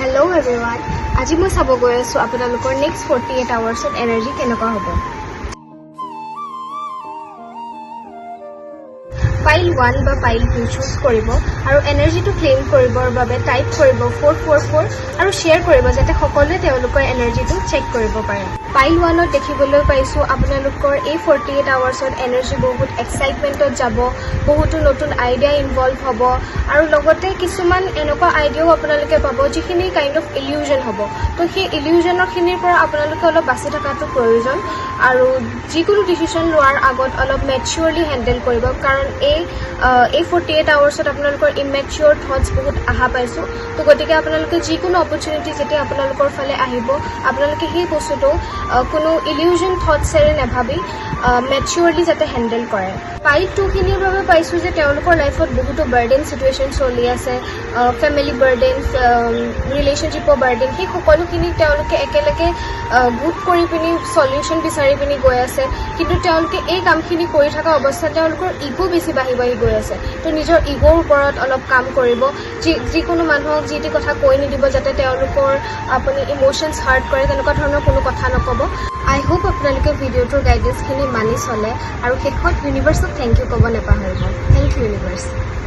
Hello everyone. আজি মই চাব গৈ আছো আপোনালোকৰ নেক্সট 48 আৱাৰ্ছত এনাৰ্জি কেনেকুৱা হ'ব। পাইল 1 বা পাইল 2 চুজ কৰিব আৰু এনাৰ্জিটো ক্লেইম কৰিবৰ বাবে টাইপ কৰিব 444 আৰু শ্বেয়াৰ কৰিব যাতে সকলোৱে তেওঁলোকৰ এনাৰ্জিটো চেক কৰিব পাৰে। পাইল 1ত দেখিবলৈ পাইছো আপোনালোকৰ এই 48 আৱাৰ্ছত এনাৰ্জি বহুত এক্সাইটমেণ্টত যাব, বহুতো নতুন আইডিয়া ইনভলভ হ'ব আৰু লগতে কিছুমান এনেকুৱা আইডিয়াও আপোনালোকে পাব যিখিনি কাইণ্ড অফ ইলিউজন হ'ব। তো সেই ইলিউজনৰখিনিৰ পৰা আপোনালোকে অলপ বাচি থকাটো প্ৰয়োজন আৰু যিকোনো ডিচিশ্যন লোৱাৰ আগত অলপ মেচিয়ৰলি হেণ্ডেল কৰিব, কাৰণ এই 48 আৱাৰ্ছত আপোনালোকৰ ইমেচিয়ৰ থটছ বহুত আহা পাইছোঁ। তো গতিকে আপোনালোকে যিকোনো অপৰচুনিটি যেতিয়া আপোনালোকৰ ফালে আহিব আপোনালোকে সেই বস্তুটো কোনো ইলিউজন থটছেৰে নাভাবি মেচিয়ৰলি যাতে হেণ্ডেল কৰে। পাইল 2খিনিৰ বাবে পাইছোঁ যে তেওঁলোকৰ লাইফত বহুতো বাৰ্ডেন চিটুৱেশ্যন চলি আছে, ফেমিলি বাৰ্ডেন, ৰিলেশ্যনশ্বিপৰ বাৰ্ডেন, সেই সকলোখিনি তেওঁলোকে একেলগে গোট কৰি পিনি চলিউশ্যন বিচাৰি পিনি গৈ আছে। কিন্তু তেওঁলোকে এই কামখিনি কৰি থকা অৱস্থাত তেওঁলোকৰ ইগ' বেছি বাঢ়ি গৈ আছে। তো নিজৰ ইগ'ৰ ওপৰত অলপ কাম কৰিব, যিকোনো মানুহক যি টি কথা কৈ নিদিব যাতে তেওঁলোকৰ আপুনি ইম'শ্যনছ হাৰ্ট কৰে, তেনেকুৱা ধৰণৰ কোনো কথা নক'ব। আই হোপ আপোনালোকে ভিডিঅ'টোৰ গাইডেন্সখিনি মানি চলে আৰু শেষত ইউনিভাৰ্ছক থেংক ইউ ক'ব নাপাহৰিব। Thank you universe.